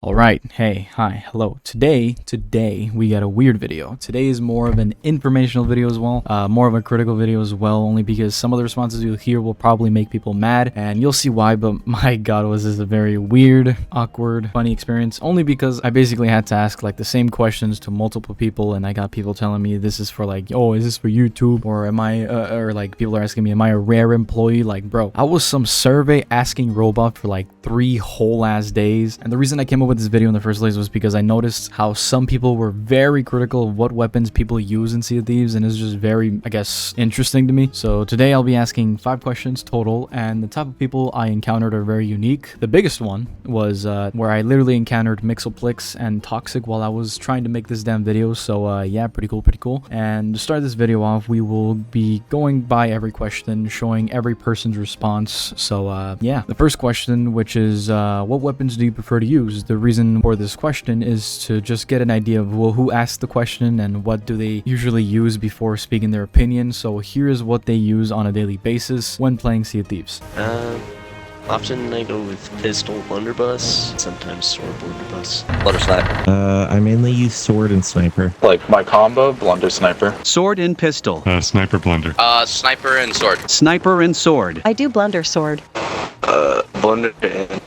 Alright, hey, hi, hello. Today, we got a weird video. Today is more of an informational video as well, more of a critical video as well, only because some of the responses you'll hear will probably make people mad, and you'll see why, but my god, was this a very weird, awkward, funny experience, only because I basically had to ask, like, the same questions to multiple people, and I got people telling me this is for, like, oh, is this for YouTube, or am I, or, like, people are asking me, am I a rare employee? Like, bro, I was some survey asking robot for, like, 3 whole ass days, and the reason I came up with this video in the first place was because I noticed how some people were very critical of what weapons people use in Sea of Thieves, and it's just very, I guess, interesting to me. So today I'll be asking 5 questions total, and the type of people I encountered are very unique. The biggest one was where I literally encountered Mixoplix and Toxic while I was trying to make this damn video, so yeah, pretty cool. And to start this video off, we will be going by every question, showing every person's response. So yeah, the first question, which is what weapons do you prefer to use? The reason for this question is to just get an idea of, well, who asked the question and what do they usually use before speaking their opinion. So here is what they use on a daily basis when playing Sea of Thieves. Often I go with pistol blunderbuss, sometimes sword blunderbuss. Blunder sniper. I mainly use sword and sniper. Like my combo, blunder sniper. Sword and pistol. Sniper blunder. Sniper and sword. Sniper and sword. I do blunder sword. Blunder and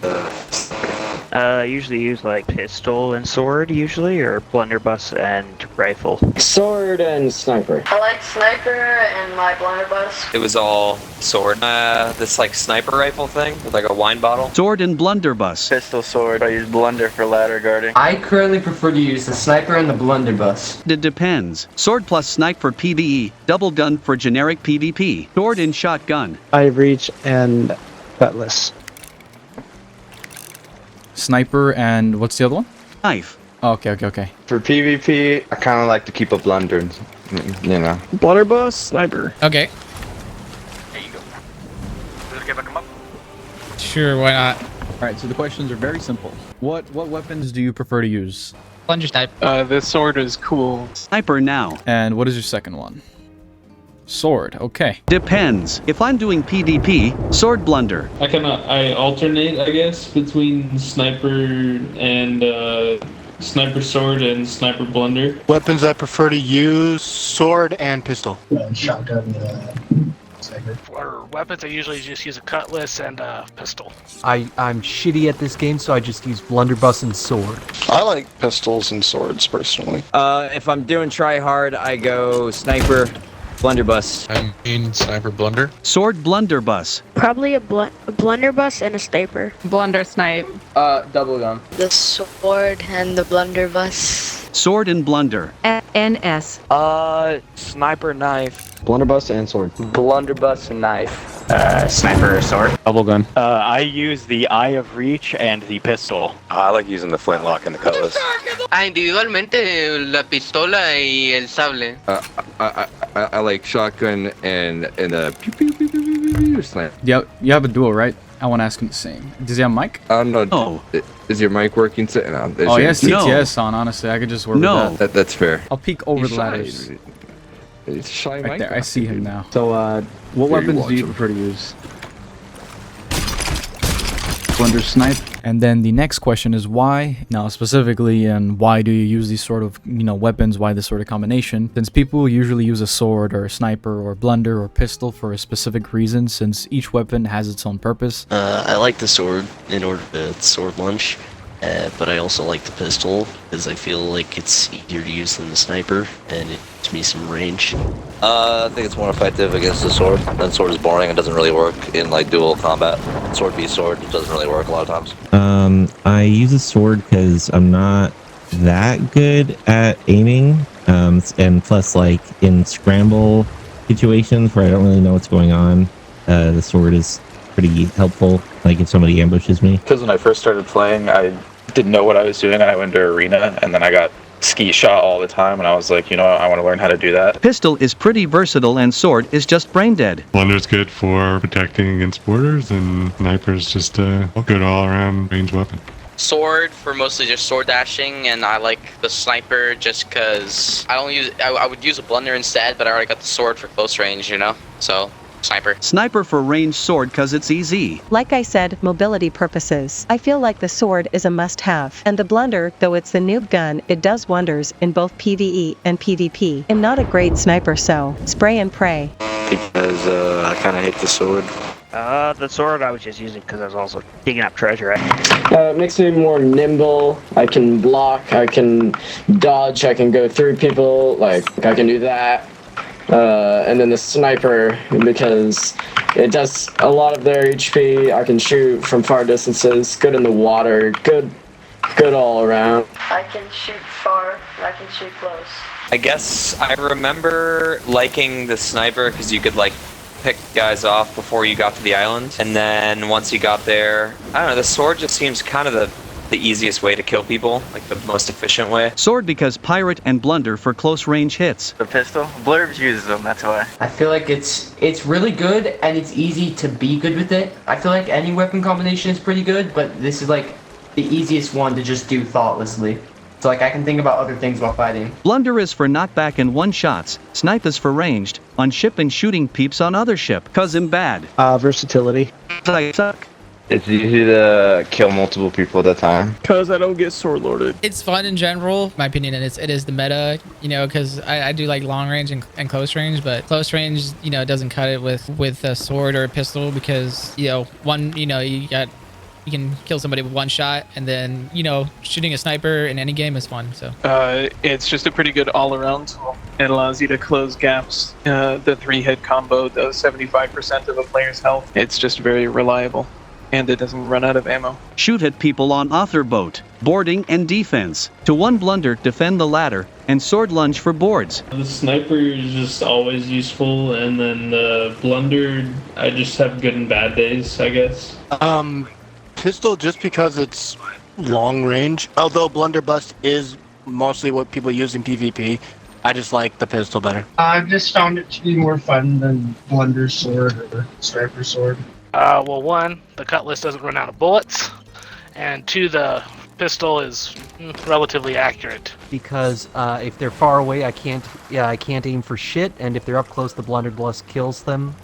I usually use like pistol and sword usually, or blunderbuss and rifle. Sword and sniper. I like sniper and my blunderbuss. It was all sword. This like sniper rifle thing with like a wine bottle. Sword and blunderbuss. Pistol sword. I use blunder for ladder guarding. I currently prefer to use the sniper and the blunderbuss. It depends. Sword plus snipe for PvE, double gun for generic PvP, sword and shotgun. I reach and cutlass. Sniper and what's the other one? Knife. Oh, okay. For PvP, I kind of like to keep a blunder, you know. Blunderbuss, sniper. Okay. There you go. Does it come up? Sure, why not? Alright, so the questions are very simple. What weapons do you prefer to use? Plunger snipe. This sword is cool. Sniper now. And what is your second one? Sword, okay. Depends. If I'm doing PvP, sword blunder. I alternate, I guess, between sniper and sniper sword and sniper blunder. Weapons I prefer to use, sword and pistol. Shotgun, For weapons, I usually just use a cutlass and a pistol. I'm shitty at this game, so I just use blunderbuss and sword. I like pistols and swords, personally. If I'm doing try hard, I go sniper, blunderbuss. I mean sniper blunder. Sword blunderbuss. Probably a blunderbuss and a sniper. Blunder snipe. Double gun. The sword and the blunderbuss. Sword and blunder. NS. Sniper knife. Blunderbuss and sword. Blunderbuss and knife. Sniper or sword. Double gun. I use the Eye of Reach and the pistol. I like using the flintlock and the cutlass. individualmente la pistola y el sable. I like shotgun and pew pew pew pew pew pew sniper. Yeah, you have a duo, right? I want to ask him the same. Does he have a mic? No. Oh. Is your mic working? Oh, he has TTS on, honestly. I could just work with that. That's fair. I'll peek over the ladders. It's shy Right mic. there, I see him now. So, what weapons do you prefer to use? Blunder snipe. And then the next question is why? Now, specifically, and why do you use these sort of, weapons? Why this sort of combination? Since people usually use a sword or a sniper or blunder or pistol for a specific reason, since each weapon has its own purpose. I like the sword in order to sword lunge, but I also like the pistol because I feel like it's easier to use than the sniper, and it gives me some range. I think it's more effective against the sword. That sword is boring and doesn't really work in like dual combat. Sword v sword doesn't really work a lot of times. I use a sword because I'm not that good at aiming, and plus, like, in scramble situations where I don't really know what's going on, the sword is pretty helpful, like if somebody ambushes me. Because when I first started playing, I didn't know what I was doing, and I went to arena, and then I got ski shot all the time, and I was like, I want to learn how to do that. Pistol is pretty versatile and sword is just brain dead. Blunder's good for protecting against borders, and sniper's just a good all-around range weapon. Sword for mostly just sword dashing, and I like the sniper just because I would use a blunder instead, but I already got the sword for close range, so Sniper. Sniper for ranged sword cause it's easy. Like I said, mobility purposes. I feel like the sword is a must-have. And the blunder, though it's the noob gun, it does wonders in both PvE and PvP. I'm not a great sniper, so spray and pray. Because I kind of hate the sword. The sword I was just using because I was also digging up treasure. It makes me more nimble. I can block, I can dodge, I can go through people, like I can do that. And then the sniper, because it does a lot of their HP. I can shoot from far distances, good in the water, good all around. I can shoot far, I can shoot close. I guess I remember liking the sniper because you could like pick guys off before you got to the island, and then once you got there, I don't know, the sword just seems kind of the easiest way to kill people, like the most efficient way. Sword because pirate and blunder for close range hits. The pistol? Blurbs uses them, that's why. I feel like it's really good and it's easy to be good with it. I feel like any weapon combination is pretty good, but this is like the easiest one to just do thoughtlessly. So like I can think about other things while fighting. Blunder is for knockback and one-shots. Snipe is for ranged. On ship and shooting peeps on other ship. Cause him bad. Versatility. I suck. It's easy to kill multiple people at a time. Cause I don't get sword loaded. It's fun in general, my opinion, and it is the meta, you know, because I do like long range and close range, but close range, you know, doesn't cut it with a sword or a pistol because, you know, you can kill somebody with one shot, and then, you know, shooting a sniper in any game is fun, so. It's just a pretty good all-around tool. It allows you to close gaps. The 3-hit combo does 75% of a player's health. It's just very reliable, and it doesn't run out of ammo. Shoot at people on author boat. Boarding and defense. To one blunder, defend the ladder, and sword lunge for boards. The sniper is just always useful, and then the blunder, I just have good and bad days, I guess. Pistol just because it's long range, although blunderbuss is mostly what people use in PvP. I just like the pistol better. I've just found it to be more fun than blunder sword or sniper sword. Well, one, the cutlass doesn't run out of bullets, and two, the pistol is relatively accurate. Because if they're far away, I can't aim for shit, and if they're up close, the blunderbuss kills them.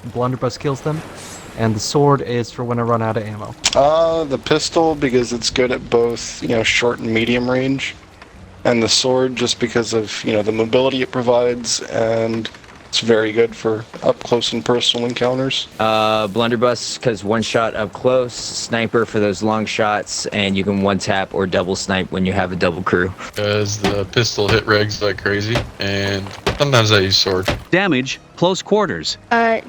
And the sword is for when I run out of ammo. The pistol because it's good at both, short and medium range, and the sword just because of, the mobility it provides, and it's very good for up close and personal encounters. Blunderbuss because one shot up close, sniper for those long shots, and you can one tap or double snipe when you have a double crew. Because the pistol hit regs like crazy, and sometimes I use sword. Damage, close quarters.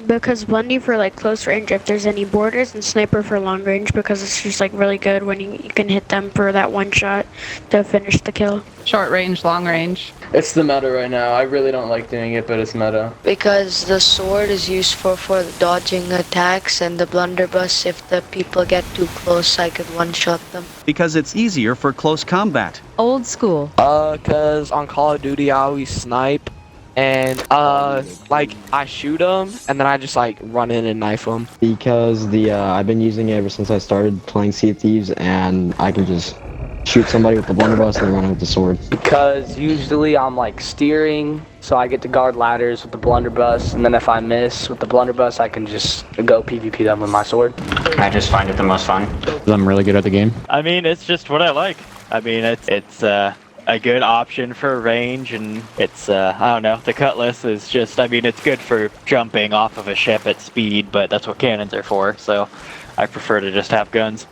Because Blundy for like close range if there's any borders, and Sniper for long range because it's just like really good when you can hit them for that one shot to finish the kill. Short range, long range. It's the meta right now. I really don't like doing it, but it's meta. Because the sword is useful for dodging attacks, and the blunderbuss, if the people get too close, I could one-shot them. Because it's easier for close combat. Old school. Cause on Call of Duty I always snipe, and I shoot them, and then I just run in and knife them. Because I've been using it ever since I started playing Sea of Thieves, and I can just shoot somebody with the blunderbuss and run with the sword. Because usually I'm steering, so I get to guard ladders with the blunderbuss, and then if I miss with the blunderbuss, I can just go PvP them with my sword. I just find it the most fun. I'm really good at the game. I mean, it's just what I like. I mean, it's a good option for range, and it's, I don't know, the cutlass is just, I mean, it's good for jumping off of a ship at speed, but that's what cannons are for, so I prefer to just have guns.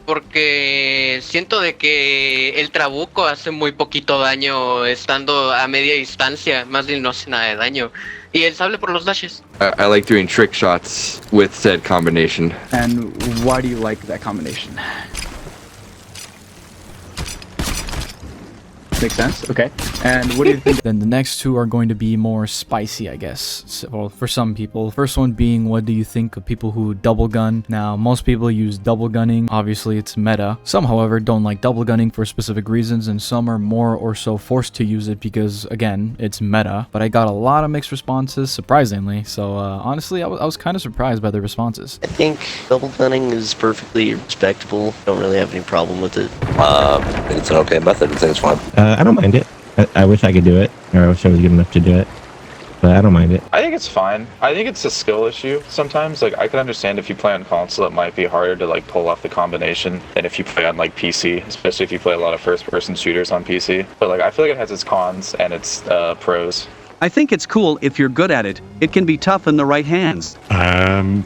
Porque siento de que el trabuco hace muy poquito daño estando a media distancia, más bien no hace nada de daño. Y el sable por los dashes. I like doing trick shots with said combination. And why do you like that combination? Makes sense. Okay. And what do you think? Then the next two are going to be more spicy, I guess. So, well, for some people. First one being, what do you think of people who double gun? Now, most people use double gunning. Obviously, it's meta. Some, however, don't like double gunning for specific reasons, and some are more or so forced to use it because, again, it's meta. But I got a lot of mixed responses, surprisingly. So, honestly, I was kind of surprised by the responses. I think double gunning is perfectly respectable. Don't really have any problem with it. I think it's an okay method. I think it's fine. I don't mind it. I wish I could do it, or I wish I was good enough to do it. but I don't mind it. I think it's fine. I think it's a skill issue sometimes. Like, I can understand if you play on console, it might be harder to like pull off the combination than if you play on like PC, especially if you play a lot of first-person shooters on PC. But like, I feel like it has its cons and its pros. I think it's cool if you're good at it. It can be tough in the right hands. I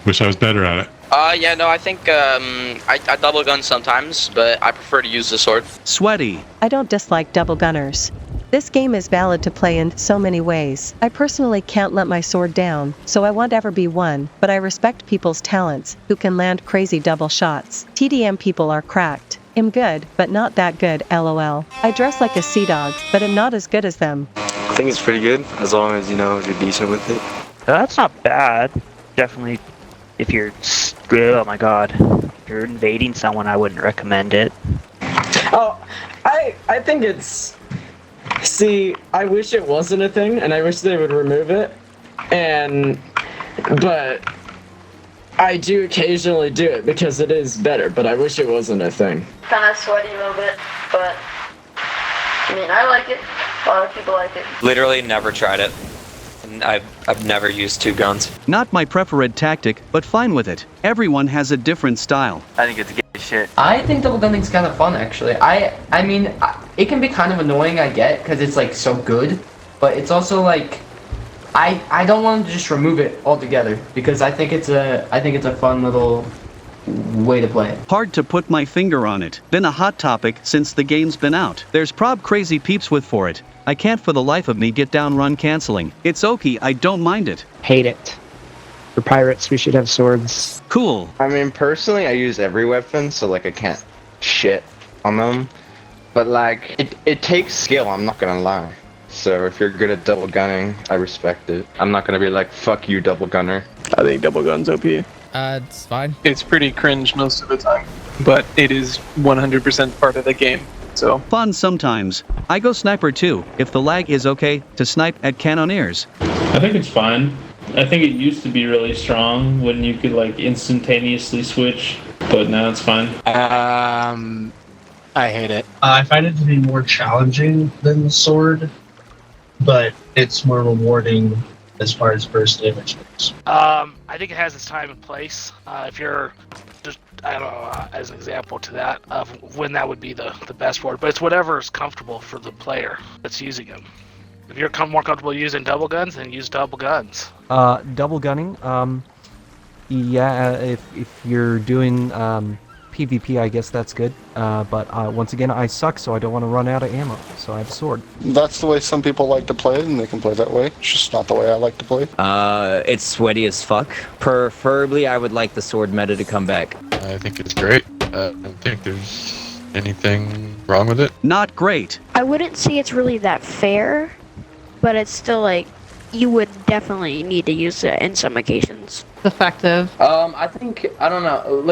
wish I was better at it. Yeah, no, I think I double gun sometimes, but I prefer to use the sword. Sweaty. I don't dislike double gunners. This game is valid to play in so many ways. I personally can't let my sword down, so I won't ever be one, but I respect people's talents who can land crazy double shots. TDM people are cracked. I'm good, but not that good, lol. I dress like a sea dog, but I'm not as good as them. I think it's pretty good, as long as, you know, you're decent with it. That's not bad. Definitely, if you're, oh my god, if you're invading someone, I wouldn't recommend it. Oh, I think it's... See, I wish it wasn't a thing, and I wish they would remove it. But I do occasionally do it because it is better, but I wish it wasn't a thing. Kind of sweaty a little bit, but I mean, I like it. A lot of people like it. Literally never tried it. And I've never used two guns. Not my preferred tactic, but fine with it. Everyone has a different style. I think it's gay shit. I think double gunning's kind of fun, actually. I mean, it can be kind of annoying, I get, because it's like so good, but it's also like, I don't want to just remove it altogether because I think it's a fun little way to play it. Hard to put my finger on it. Been a hot topic since the game's been out. There's prob crazy peeps with for it. I can't for the life of me get down run canceling. It's okay, I don't mind it. Hate it. For pirates, we should have swords. Cool. I mean, personally, I use every weapon, so like I can't shit on them. But like, it takes skill, I'm not gonna lie. So if you're good at double gunning, I respect it. I'm not gonna be like, fuck you, double gunner. I think double gun's OP. It's fine. It's pretty cringe most of the time, but it is 100% part of the game. So fun sometimes. I go sniper too, if the lag is okay to snipe at cannoneers. I think it's fine. I think it used to be really strong when you could like instantaneously switch, but now it's fine. I hate it. I find it to be more challenging than the sword, but it's more rewarding as far as burst damage goes. I think it has its time and place. If you're just, I don't know, as an example to that, of when that would be the best for it. But it's whatever is comfortable for the player that's using them. If you're more comfortable using double guns, then use double guns. Double gunning, yeah, if you're doing PvP, I guess that's good. But once again, I suck, so I don't want to run out of ammo, so I have a sword. That's the way some people like to play it, and they can play that way. It's just not the way I like to play. It's sweaty as fuck. Preferably, I would like the sword meta to come back. I think it's great. I don't think there's anything wrong with it. Not great. I wouldn't say it's really that fair, but it's still like, you would definitely need to use it in some occasions. Effective. I think, I don't know,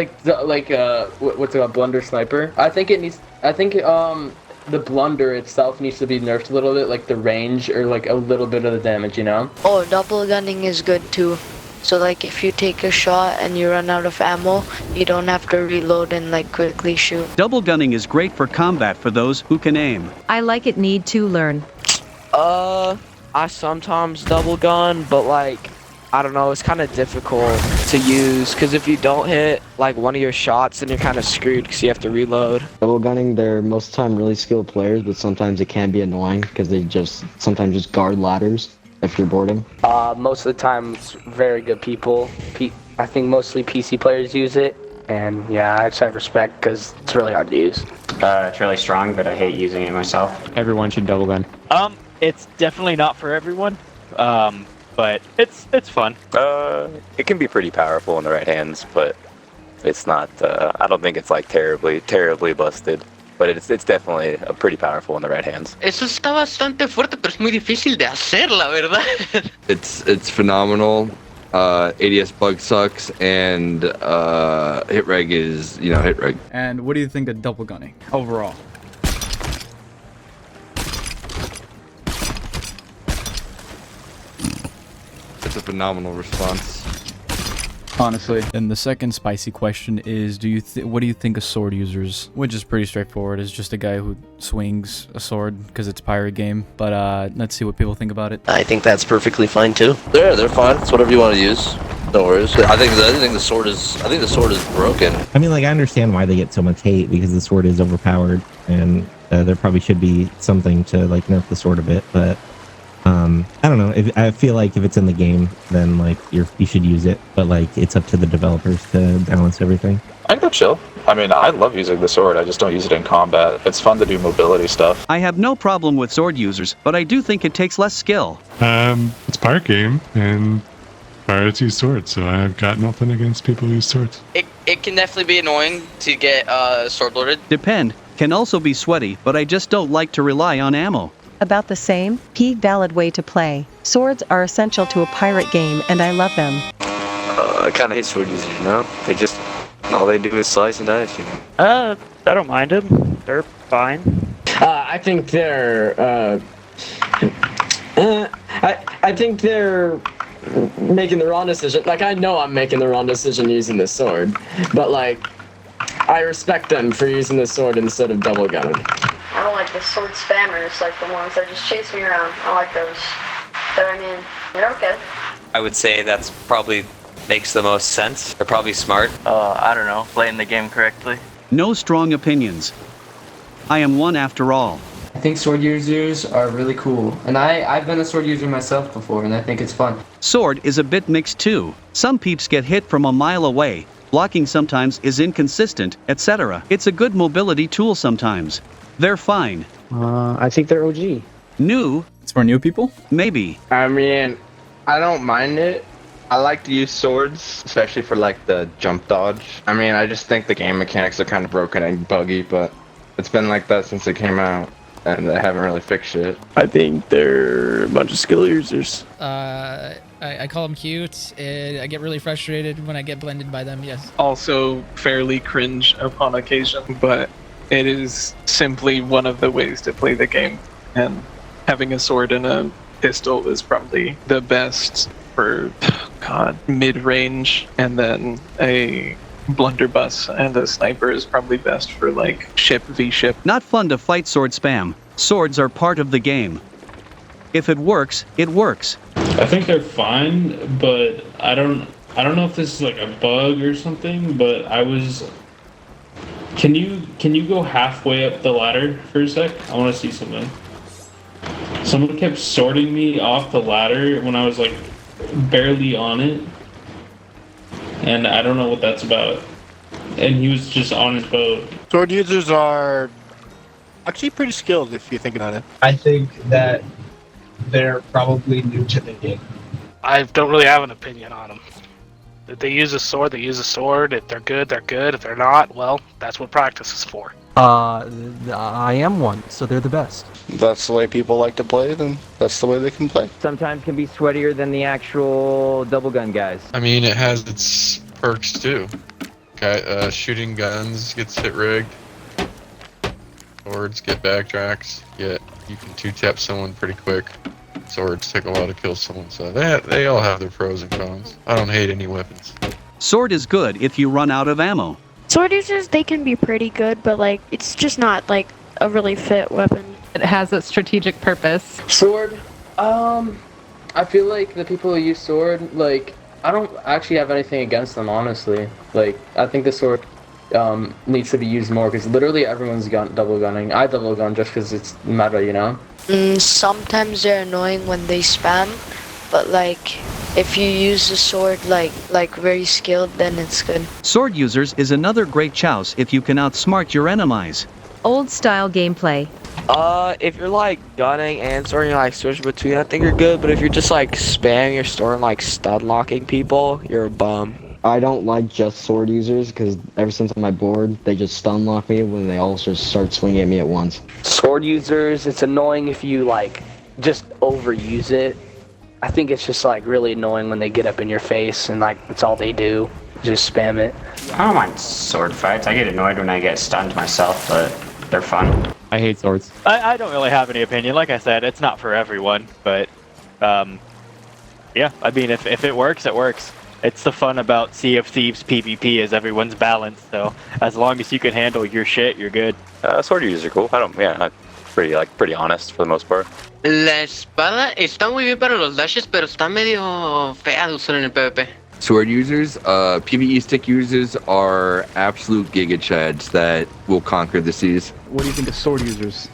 what's it called, blunder sniper? I think the blunder itself needs to be nerfed a little bit, like the range or like a little bit of the damage, you know? Oh, double gunning is good too. So like if you take a shot and you run out of ammo, you don't have to reload and like quickly shoot. Double gunning is great for combat for those who can aim. I like it, need to learn. I sometimes double gun, but like, I don't know, it's kind of difficult to use, because if you don't hit like one of your shots, then you're kind of screwed because you have to reload. Double gunning, they're most of the time really skilled players, but sometimes it can be annoying because they sometimes just guard ladders if you're boarding. Most of the time, it's very good people. I think mostly PC players use it, and yeah, I just have respect because it's really hard to use. It's really strong, but I hate using it myself. Everyone should double gun. It's definitely not for everyone, but it's fun. It can be pretty powerful in the right hands, but it's not. I don't think it's like terribly busted. But it's definitely pretty powerful in the right hands. Eso está bastante fuerte, pero es muy difícil de hacer, la verdad. It's phenomenal. ADS bug sucks, and hit reg is hit reg. And what do you think of double gunning overall? It's a phenomenal response. honestly. And the second spicy question is, what do you think of sword users? Which is pretty straightforward. It's just a guy who swings a sword because it's a pirate game. But let's see what people think about it. I think that's perfectly fine too. Yeah, they're fine. It's whatever you want to use. No worries. I think the sword is broken. I mean, like, I understand why they get so much hate because the sword is overpowered, and there probably should be something to like nerf the sword a bit. But I don't know. I feel like if it's in the game, then like you should use it. But like, it's up to the developers to balance everything. I think they're chill. I mean, I love using the sword. I just don't use it in combat. It's fun to do mobility stuff. I have no problem with sword users, but I do think it takes less skill. It's a pirate game, and pirates use swords, so I've got nothing against people who use swords. It can definitely be annoying to get sword loaded. Depend. Can also be sweaty, but I just don't like to rely on ammo. About the same, valid way to play. Swords are essential to a pirate game, and I love them. I kind of hate sword users, you know? All they do is slice and dice, you know? I don't mind them. They're fine. I think they're, I think they're making the wrong decision. Like, I know I'm making the wrong decision using this sword, but like, I respect them for using the sword instead of double gunning. I don't like the sword spammers, like the ones that just chase me around. I like those. But I mean, they're okay. I would say that's probably makes the most sense. They're probably smart. I don't know, playing the game correctly. No strong opinions. I am one after all. I think sword users are really cool, and I've been a sword user myself before, and I think it's fun. Sword is a bit mixed too. Some peeps get hit from a mile away. Blocking sometimes is inconsistent, etc. It's a good mobility tool sometimes. They're fine. I think they're OG. New? It's for new people? Maybe. I mean, I don't mind it. I like to use swords, especially for like the jump dodge. I mean, I just think the game mechanics are kind of broken and buggy, but it's been like that since it came out, and they haven't really fixed it. I think they're a bunch of skill users. I call them cute. I get really frustrated when I get blended by them, yes. Also fairly cringe upon occasion, but it is simply one of the ways to play the game. And having a sword and a pistol is probably the best for, mid-range. And then a blunderbuss and a sniper is probably best for like ship v ship. Not fun to fight sword spam. Swords are part of the game. If it works, it works. I think they're fine, but I don't know if this is like a bug or something, but Can you go halfway up the ladder for a sec? I want to see something. Someone kept sorting me off the ladder when I was like barely on it, and I don't know what that's about. And he was just on his boat. Sword users are actually pretty skilled if you think about it. I think that they're probably new to the game. I don't really have an opinion on them. If they use a sword, they use a sword. If they're good, they're good. If they're not, well, that's what practice is for. I am one, so they're the best. That's the way people like to play, then that's the way they can play. Sometimes can be sweatier than the actual double gun guys. I mean, it has its perks too. Shooting guns gets hit rigged. Swords get backtracks. You can two-tap someone pretty quick. Swords take a while to kill someone, so they all have their pros and cons. I don't hate any weapons. Sword is good if you run out of ammo. Sword users, they can be pretty good, but like, it's just not like a really fit weapon. It has a strategic purpose. Sword, I feel like the people who use sword, like, I don't actually have anything against them, honestly. Like, I think the sword needs to be used more, because literally everyone's double gunning. I double gun just because it's meta, you know? Sometimes they're annoying when they spam, but like, if you use the sword like very skilled, then it's good. Sword users is another great choice if you can outsmart your enemies. Old style gameplay. If you're like gunning and sword, you're like switching between, I think you're good. But if you're just like spamming your sword and like stun locking people, you're a bum. I don't like just sword users because ever since on my board, they just stun lock me when they all just start swinging at me at once. Sword users, it's annoying if you like just overuse it. I think it's just like really annoying when they get up in your face and like that's all they do, just spam it. I don't mind sword fights. I get annoyed when I get stunned myself, but they're fun. I hate swords. I don't really have any opinion. Like I said, it's not for everyone, but yeah, I mean, if it works, it works. It's the fun about Sea of Thieves PvP is everyone's balanced. So as long as you can handle your shit, you're good. Sword users are cool. Pretty honest for the most part. La espada está muy bien para los dashes, pero está medio fea de usar en el PvP. Sword users, PvE stick users are absolute giga chads that will conquer the seas. What do you think of sword users?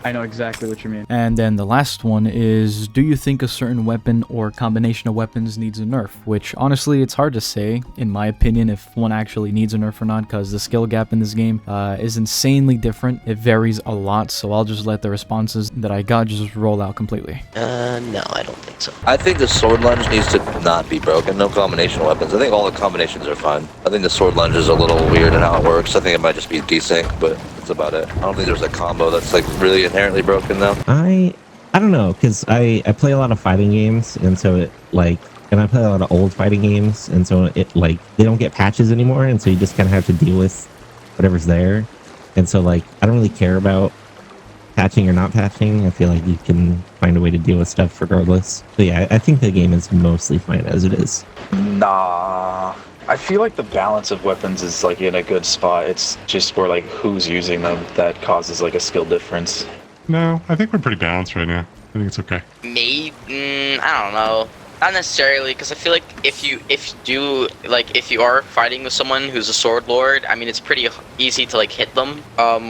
I know exactly what you mean. And then the last one is, do you think a certain weapon or combination of weapons needs a nerf? Which, honestly, it's hard to say, in my opinion, if one actually needs a nerf or not, because the skill gap in this game is insanely different. It varies a lot, so I'll just let the responses that I got just roll out completely. No, I don't think so. I think the sword lunge needs to not be broken. No combination of weapons. I think all the combinations are fine. I think the sword lunge is a little weird in how it works. I think it might just be desync, but that's about it. I don't think there's a combo that's like really inherently broken though. I don't know, because I play a lot of fighting games, and so it like, and I play a lot of old fighting games, and so it like, they don't get patches anymore, and so you just kind of have to deal with whatever's there. And so like, I don't really care about patching or not patching. I feel like you can find a way to deal with stuff regardless. But yeah, I think the game is mostly fine as it is. Nah. I feel like the balance of weapons is like in a good spot. It's just for like who's using them that causes like a skill difference. No, I think we're pretty balanced right now. I think it's okay. Maybe, I don't know. Not necessarily, because I feel like if you are fighting with someone who's a sword lord, I mean, it's pretty easy to like hit them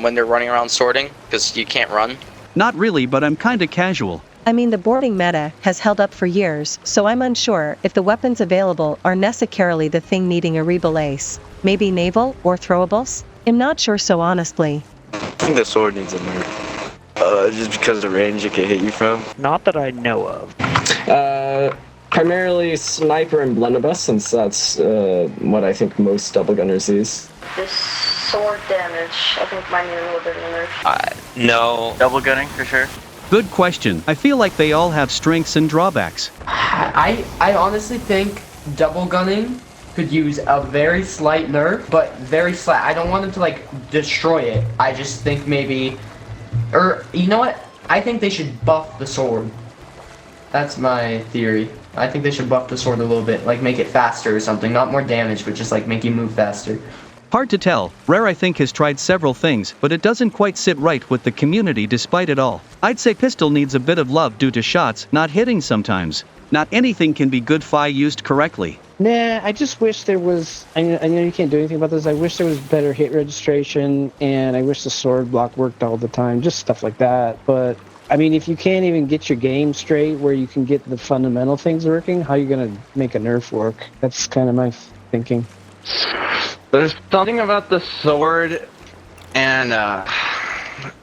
when they're running around swording, because you can't run. Not really, but I'm kinda casual. I mean, the boarding meta has held up for years, so I'm unsure if the weapons available are necessarily the thing needing a rebel ace. Maybe naval or throwables? I'm not sure so honestly. I think the sword needs a nerf. Just because of the range it can hit you from. Not that I know of. Primarily sniper and blunderbuss, since that's what I think most double gunners use. This sword damage, I think mine need a little bit of a nerf. No. Double gunning for sure. Good question. I feel like they all have strengths and drawbacks. I honestly think double gunning could use a very slight nerf, but very slight. I don't want them to like destroy it. I just think maybe, or you know what? I think they should buff the sword. That's my theory. I think they should buff the sword a little bit, like make it faster or something. Not more damage, but just like make you move faster. Hard to tell. Rare I think has tried several things, but it doesn't quite sit right with the community despite it all. I'd say pistol needs a bit of love due to shots not hitting sometimes. Not anything can be good fi used correctly. Nah, I just wish there was, I know you can't do anything about this, I wish there was better hit registration, and I wish the sword block worked all the time, just stuff like that. But I mean, if you can't even get your game straight where you can get the fundamental things working, how are you going to make a nerf work? That's kind of my thinking. There's something about the sword and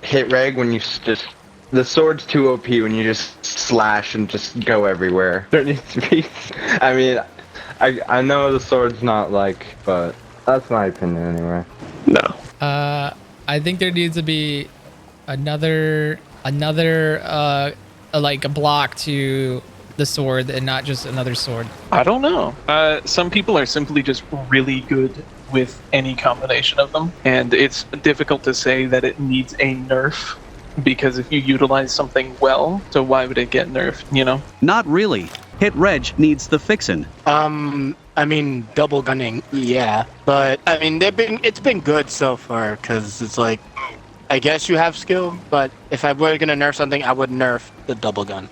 hit reg when you just, the sword's too OP when you just slash and just go everywhere. There needs to be, I mean, I know the sword's not like, but that's my opinion anyway. No. I think there needs to be another like a block to the sword and not just another sword. I don't know. Some people are simply just really good with any combination of them, and it's difficult to say that it needs a nerf, because if you utilize something well, so why would it get nerfed, you know? Not really. Hit reg needs the fixin'. I mean, double gunning, yeah, but I mean, it's been good so far, because it's like, I guess you have skill, but if I were gonna nerf something, I would nerf the double gun.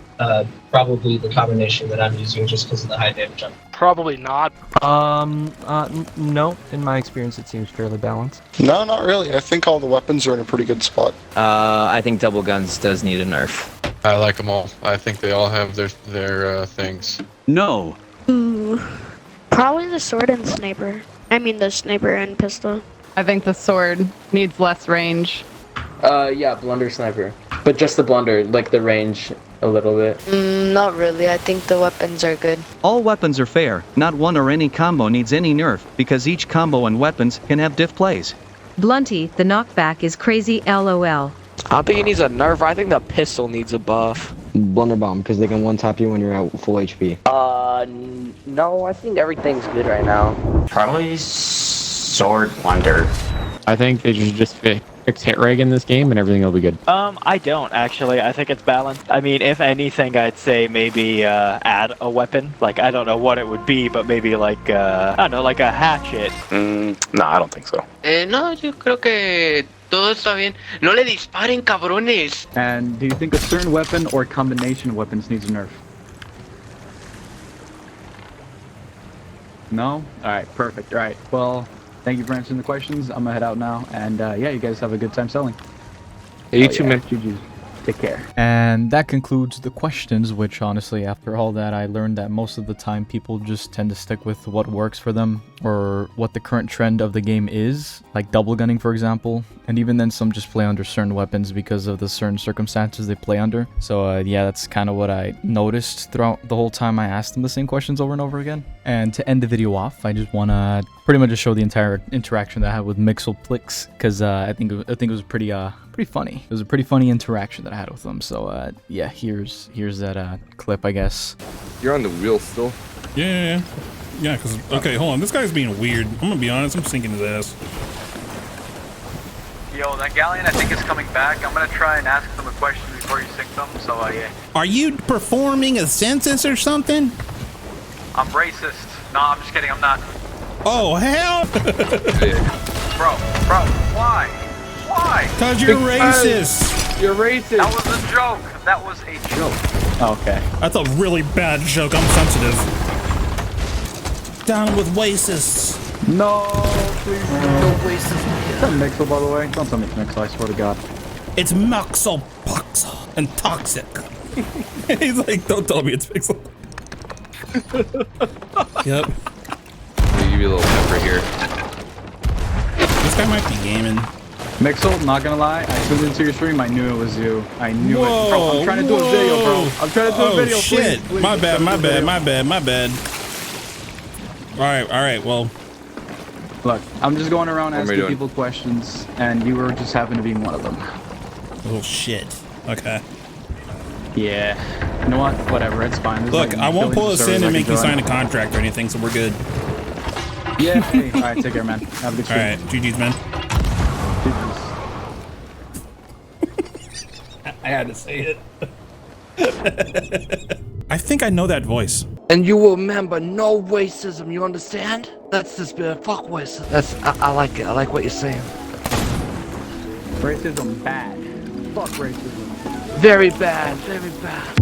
Probably the combination that I'm using just because of the high damage. Probably not. No. In my experience, it seems fairly balanced. No, not really. I think all the weapons are in a pretty good spot. I think double guns does need a nerf. I like them all. I think they all have their things. No. Ooh. Probably the sword and sniper. I mean the sniper and pistol. I think the sword needs less range. Yeah, blunder sniper. But just the blunder, like the range a little bit. Not really. I think the weapons are good. All weapons are fair. Not one or any combo needs any nerf, because each combo and weapons can have diff plays. Blunty, the knockback is crazy LOL. I don't think it needs a nerf. I think the pistol needs a buff. Blunder bomb, because they can one-tap you when you're at full HP. No, I think everything's good right now. Probably sword blunder. I think they should just fixed hit reg in this game, and everything will be good. I don't actually. I think it's balanced. I mean, if anything, I'd say maybe add a weapon. Like I don't know what it would be, but maybe like I don't know, like a hatchet. No, I don't think so. No, yo creo que todo está bien. No le disparen, cabrones. And do you think a certain weapon or combination of weapons needs a nerf? No? Alright, perfect. Alright, well, thank you for answering the questions. I'm gonna head out now, and yeah, you guys have a good time selling. Hey, you too, man. GG. Take care. And that concludes the questions, which honestly, after all that, I learned that most of the time people just tend to stick with what works for them or what the current trend of the game is, like double gunning, for example. And even then, some just play under certain weapons because of the certain circumstances they play under. So yeah, that's kind of what I noticed throughout the whole time I asked them the same questions over and over again. And to end the video off, I just want to pretty much just show the entire interaction that I had with Mixelplix, because I think it was pretty funny. It was a pretty funny interaction that I had with them. So yeah, here's that clip, I guess. You're on the wheel still? Yeah, because okay, hold on. This guy's being weird. I'm gonna be honest. I'm sinking his ass. Yo, that galleon I think is coming back. I'm gonna try and ask them a question before you sink them. So yeah. Are you performing a census or something? I'm racist. No, I'm just kidding. I'm not. Oh hell! Bro, why? Why? Cause you're racist. You're racist. That was a joke. That was a joke. Okay. That's a really bad joke. I'm sensitive. Down with racists. No, please. No racism. Is that Mixel, by the way? Don't tell me it's Mixel, I swear to God. It's Mixel, Puxel, and toxic. He's like, don't tell me it's Mixel. Yep. Let me give you a little pepper here. This guy might be gaming. Mixel, not gonna lie, I tuned into your stream, I knew it was you. I knew it. Bro, I'm trying to do a video, bro. I'm trying to do a video, shit. Please, my bad. Alright, well. Look, I'm just going around asking people questions, and you were just happen to be one of them. Oh, shit. Okay. Yeah. You know what? Whatever, it's fine. There's Look, like I won't pull us in and make you sign a join. contract or anything, so we're good. Yeah, hey, alright, take care, man. Have a good stream. Alright, GG's, man. I had to say it. I think I know that voice. And you will remember no racism, you understand? That's the spirit. Fuck racism. I like it. I like what you're saying. Racism bad. Fuck racism. Very bad. Very bad.